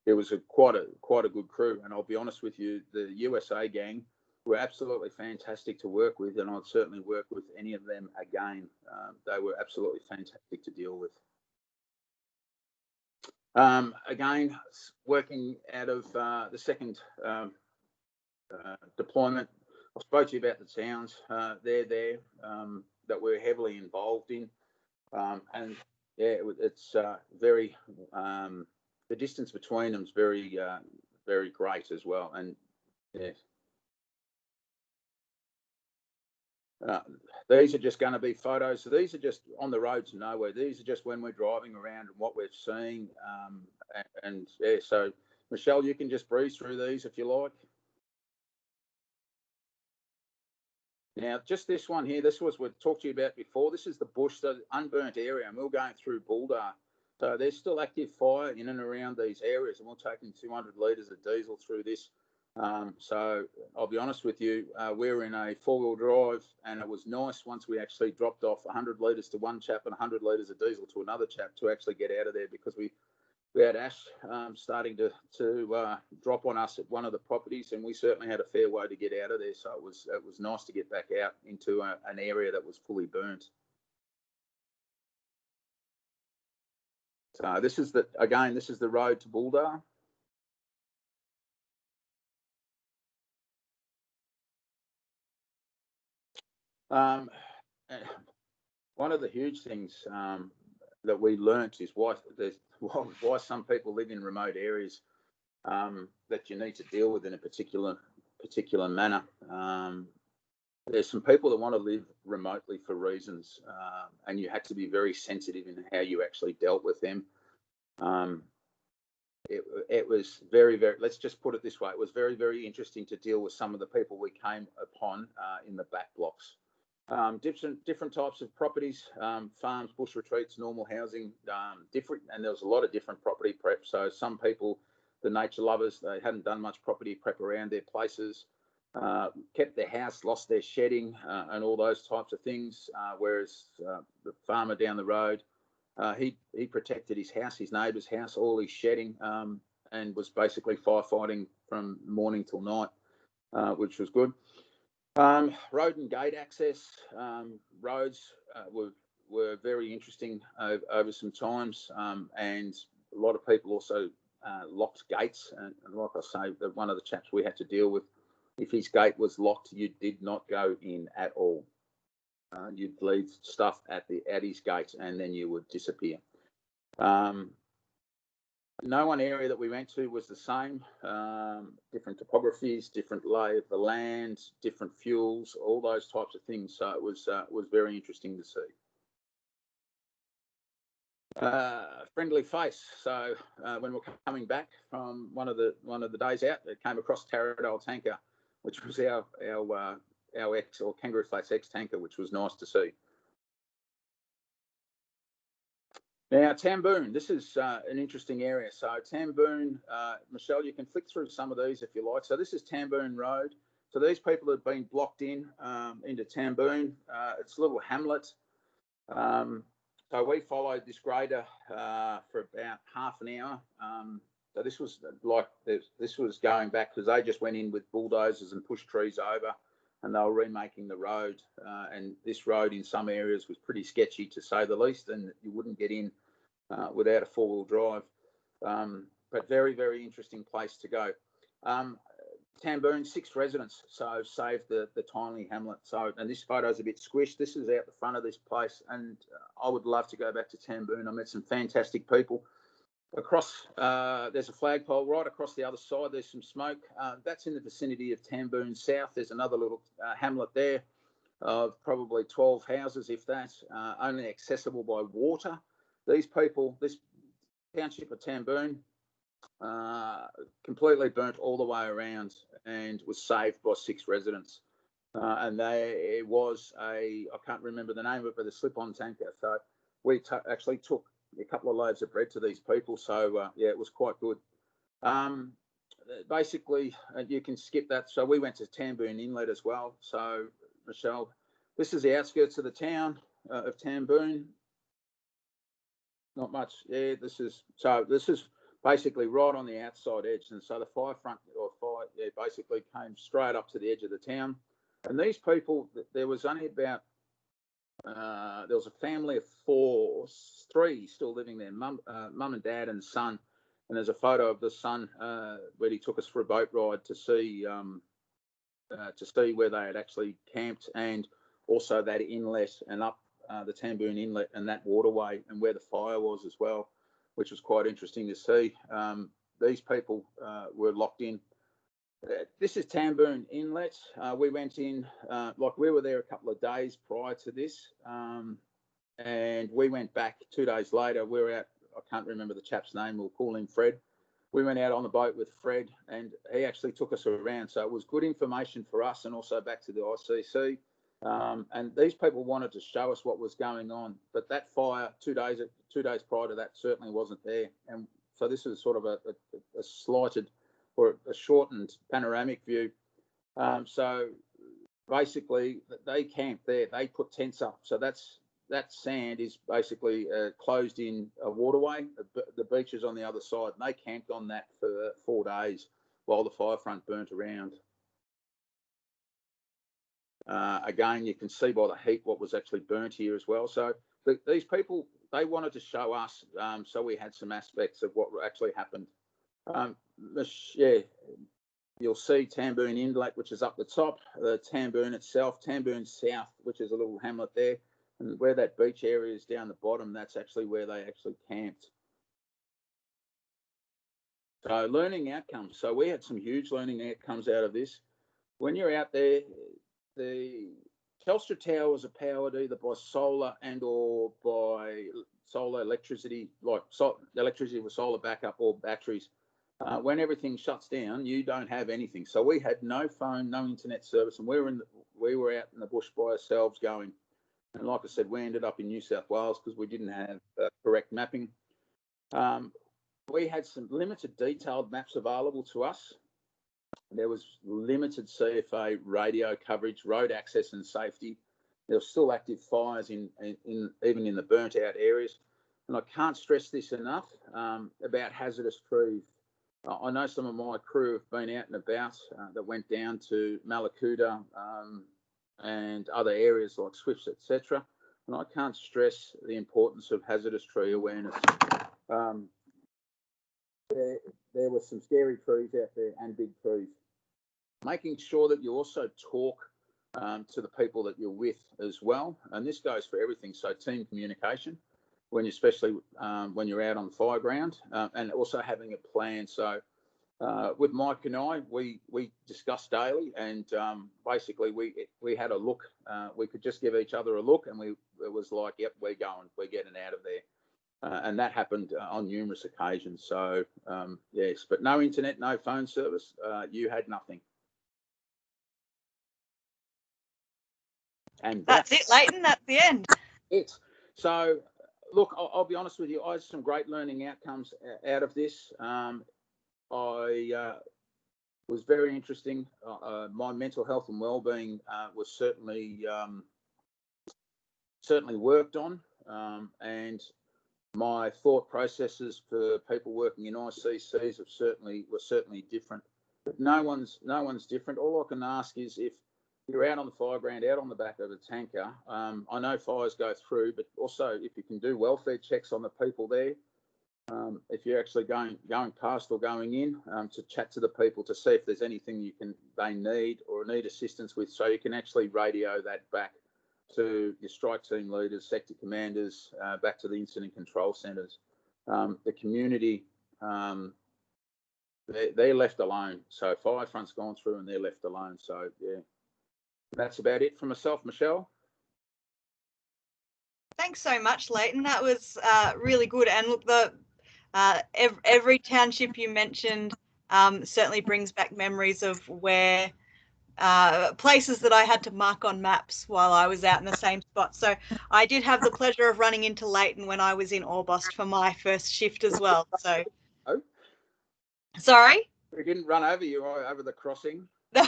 it was quite a good crew. And I'll be honest with you, the USA gang were absolutely fantastic to work with, and I'd certainly work with any of them again. They were absolutely fantastic to deal with. Again, working out of the second deployment, I spoke to you about the towns. They're there that we're heavily involved in, and yeah, it's very. The distance between them is very, very great as well, and yeah. These are just going to be photos. So these are just on the road to nowhere. These are just when we're driving around and what we're seeing. And yeah, so Michelle, you can just breeze through these if you like. Now, just this one here, this was what we talked to you about before. This is the bush, the unburnt area, and we're going through Bulldar. So there's still active fire in and around these areas, and we're taking 200 litres of diesel through this. So I'll be honest with you, we were in a four-wheel drive, and it was nice once we actually dropped off 100 litres to one chap and 100 litres of diesel to another chap to actually get out of there, because we had ash starting to drop on us at one of the properties, and we certainly had a fair way to get out of there. So it was nice to get back out into an area that was fully burnt. So this is the road to Bulldar. One of the huge things that we learnt is why some people live in remote areas that you need to deal with in a particular manner. There's some people that want to live remotely for reasons, and you had to be very sensitive in how you actually dealt with them. It was very, very, let's just put it this way, it was very, very interesting to deal with some of the people we came upon in the back blocks. Different types of properties, farms, bush retreats, normal housing, different, and there was a lot of different property prep. So some people, the nature lovers, they hadn't done much property prep around their places, kept their house, lost their shedding, and all those types of things. Whereas the farmer down the road, he protected his house, his neighbour's house, all his shedding, and was basically firefighting from morning till night, which was good. Road and gate access, roads were very interesting over some times, and a lot of people also locked gates. And like I say, one of the chaps we had to deal with, if his gate was locked, you did not go in at all. You'd leave stuff at his gate, and then you would disappear. No one area that we went to was the same. Different topographies, different lay of the land, different fuels, all those types of things. So it was very interesting to see. Friendly face. So when we're coming back from one of the days out, it came across Taradale tanker, which was our ex, or Kangaroo Flats ex tanker, which was nice to see. Now, Tamboon, this is an interesting area. So Tamboon, Michelle, you can flick through some of these if you like. So this is Tamboon Road. So these people have been blocked in into Tamboon. It's a little hamlet. So we followed this grader for about half an hour. So this was going back because they just went in with bulldozers and pushed trees over, and they were remaking the road. And this road in some areas was pretty sketchy, to say the least, and you wouldn't get in without a four-wheel drive. But very, very interesting place to go. Tamboon, 6 residents, so saved the tiny hamlet. So, and this photo's a bit squished. This is out the front of this place, and I would love to go back to Tamboon. I met some fantastic people. Across, there's a flagpole right across the other side. There's some smoke. That's in the vicinity of Tamboon South. There's another little hamlet there of probably 12 houses, if that, only accessible by water. These people, this township of Tamboon, completely burnt all the way around and was saved by 6 residents. And it was I can't remember the name of it, but a slip-on tanker. So we actually took a couple of loaves of bread to these people. So, yeah, it was quite good. Basically, you can skip that. So we went to Tamboon Inlet as well. So, Michelle, this is the outskirts of the town of Tamboon. Not much. Yeah, this is basically right on the outside edge. And so the fire basically came straight up to the edge of the town. And these people, there was only about, there was a family of 3 still living there, mum and dad and son. And there's a photo of the son where he took us for a boat ride to see where they had actually camped, and also that inlet and up the Tamboon Inlet and that waterway and where the fire was as well, which was quite interesting to see. These people were locked in. This is Tamboon Inlet. We went in, we were there a couple of days prior to this, and we went back 2 days later. We were out, I can't remember the chap's name, we'll call him Fred. We went out on the boat with Fred, and he actually took us around. So it was good information for us and also back to the ICC. And these people wanted to show us what was going on, but that fire 2 days prior to that certainly wasn't there. And so this is sort of a slighted or a shortened panoramic view. So basically, they camped there. They put tents up. So that sand is basically closed in a waterway. The beach is on the other side, and they camped on that for 4 days while the fire front burnt around. Again, you can see by the heat what was actually burnt here as well. So these people, they wanted to show us, so we had some aspects of what actually happened. Yeah, you'll see Tamboon Inlet, which is up the top, the Tamboon itself, Tamboon South, which is a little hamlet there, and where that beach area is down the bottom, that's actually where they actually camped. So learning outcomes. So we had some huge learning outcomes out of this. When you're out there, the Telstra towers are powered either by solar and or by solar electricity, like electricity with solar backup or batteries. When everything shuts down, you don't have anything. So we had no phone, no internet service, and we were out in the bush by ourselves going. And like I said, we ended up in New South Wales because we didn't have correct mapping. We had some limited detailed maps available to us. There was limited CFA radio coverage, road access and safety. There were still active fires even in the burnt out areas. And I can't stress this enough about hazardous trees. I know some of my crew have been out and about that went down to Malakuta and other areas like Swifts, etc. And I can't stress the importance of hazardous tree awareness. There were some scary trees out there and big trees. Making sure that you also talk to the people that you're with as well. And this goes for everything. So team communication, especially when you're out on the fire ground, and also having a plan. So with Mike and I, we discussed daily, and basically we had a look. We could just give each other a look, and it was like, yep, we're getting out of there. And that happened on numerous occasions. So yes, but no internet, no phone service. You had nothing. And that's it, Layton. That's the end. So, look, I'll be honest with you. I had some great learning outcomes out of this. Was very interesting. My mental health and well-being was certainly worked on, and my thought processes for people working in ICCs were certainly different. But no one's different. All I can ask is if you're out on the fire ground, out on the back of a tanker. I know fires go through, but also if you can do welfare checks on the people there, if you're actually going past or going in, to chat to the people to see if there's anything they need or need assistance with, so you can actually radio that back to your strike team leaders, sector commanders, back to the incident control centres. The community, they're left alone. So Firefront's gone through and they're left alone. So yeah, that's about it from myself, Michelle. Thanks so much, Layton. That was really good. And look, Every township you mentioned certainly brings back memories of where places that I had to mark on maps while I was out in the same spot. So I did have the pleasure of running into Layton when I was in Orbost for my first shift as well. So, Oh, sorry? we didn't run over you over the crossing. No.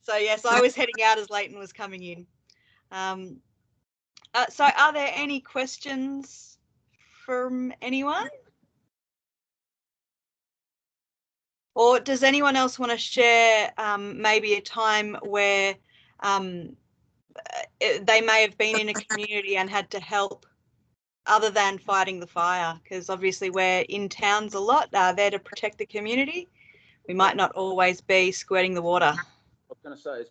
So yes, I was heading out as Layton was coming in. So are there any questions from anyone? Or does anyone else want to share maybe a time where they may have been in a community and had to help other than fighting the fire? Because obviously we're in towns a lot, there to protect the community. We might not always be squirting the water. I was going to say,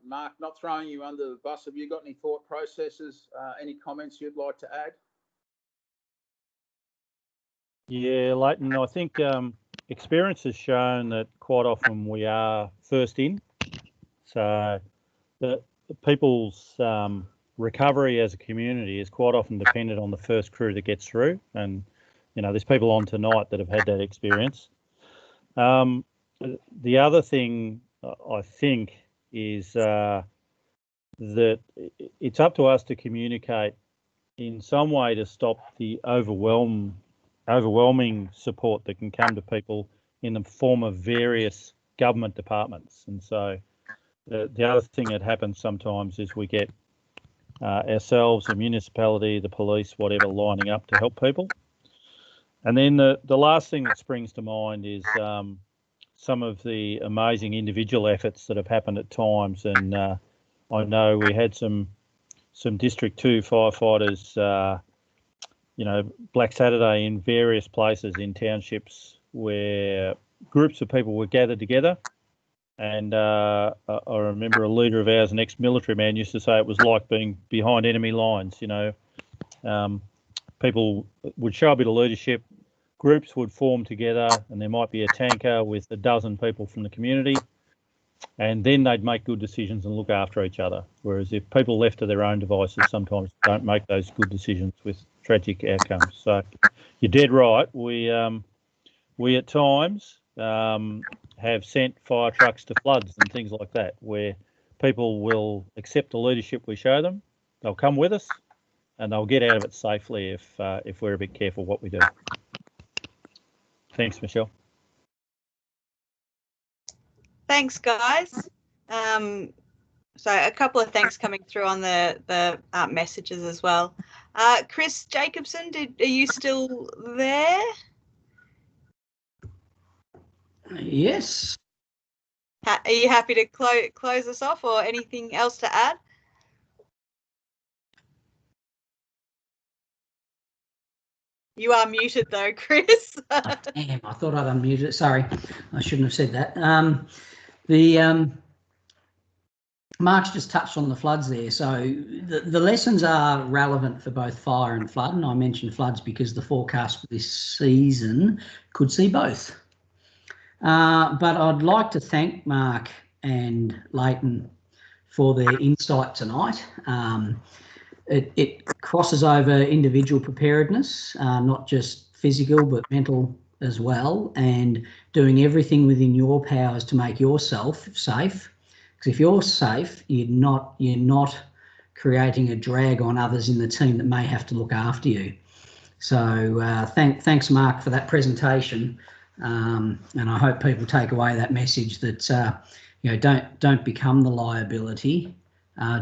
Mark, not throwing you under the bus, have you got any thought processes, any comments you'd like to add? Yeah, Layton, I think experience has shown that quite often we are first in. So the people's recovery as a community is quite often dependent on the first crew that gets through. And, you know, there's people on tonight that have had that experience. The other thing I think is that it's up to us to communicate in some way to stop the overwhelming support that can come to people in the form of various government departments. And so the other thing that happens sometimes is we get ourselves, the municipality, the police, whatever, lining up to help people. And then the last thing that springs to mind is some of the amazing individual efforts that have happened at times. And I know we had some District 2 firefighters, Black Saturday in various places in townships where groups of people were gathered together. And I remember a leader of ours, an ex-military man, used to say it was like being behind enemy lines. People would show a bit of leadership, groups would form together, and there might be a tanker with a dozen people from the community, and then they'd make good decisions and look after each other. Whereas if people left to their own devices, sometimes don't make those good decisions with tragic outcomes. So you're dead right. We at times have sent fire trucks to floods and things like that, where people will accept the leadership we show them. They'll come with us, and they'll get out of it safely if we're a bit careful what we do. Thanks, Michelle. Thanks, guys. So a couple of thanks coming through on the messages as well. Chris Jacobson, are you still there? Yes. Are you happy to close us off, or anything else to add? You are muted though, Chris. Oh, damn, I thought I'd unmuted it. Sorry, I shouldn't have said that. Mark's just touched on the floods there. So the lessons are relevant for both fire and flood. And I mentioned floods because the forecast for this season could see both. But I'd like to thank Mark and Layton for their insight tonight. It crosses over individual preparedness, not just physical but mental as well, and doing everything within your powers to make yourself safe. Because if you're safe, you're not creating a drag on others in the team that may have to look after you. So thanks, Mark, for that presentation, and I hope people take away that message that don't become the liability.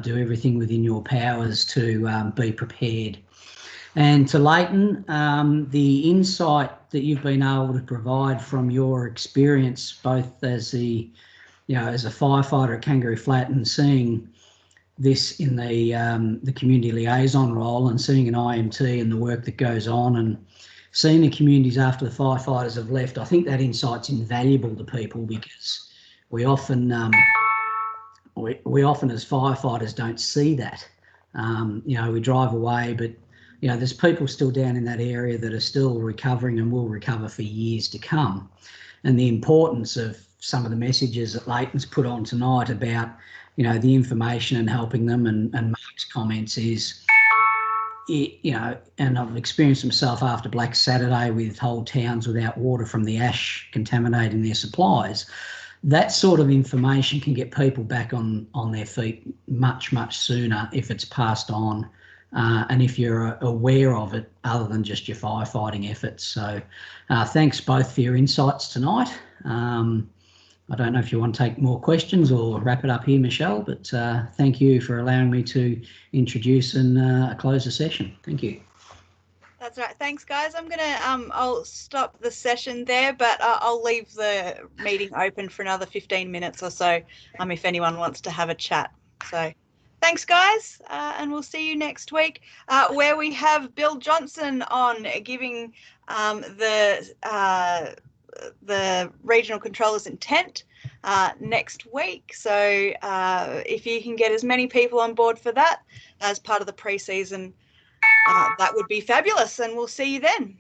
Do everything within your powers to be prepared. And to Layton, the insight that you've been able to provide from your experience, both as a firefighter at Kangaroo Flat and seeing this in the community liaison role and seeing an IMT and the work that goes on and seeing the communities after the firefighters have left, I think that insight's invaluable to people, because we often as firefighters don't see that. We drive away, but there's people still down in that area that are still recovering and will recover for years to come. And the importance of some of the messages that Layton's put on tonight about, the information and helping them, and Mark's comments is, you know, and I've experienced myself after Black Saturday with whole towns without water from the ash contaminating their supplies. That sort of information can get people back on their feet much, much sooner if it's passed on. And if you're aware of it, other than just your firefighting efforts. So thanks both for your insights tonight. I don't know if you want to take more questions or wrap it up here, Michelle, but thank you for allowing me to introduce and close the session. Thank you. That's right. Thanks, guys. I'm going to, I'll stop the session there, but I'll leave the meeting open for another 15 minutes or so if anyone wants to have a chat. So thanks, guys, and we'll see you next week where we have Bill Johnson on giving the regional controller's intent next week. So if you can get as many people on board for that as part of the pre-season, that would be fabulous, and we'll see you then.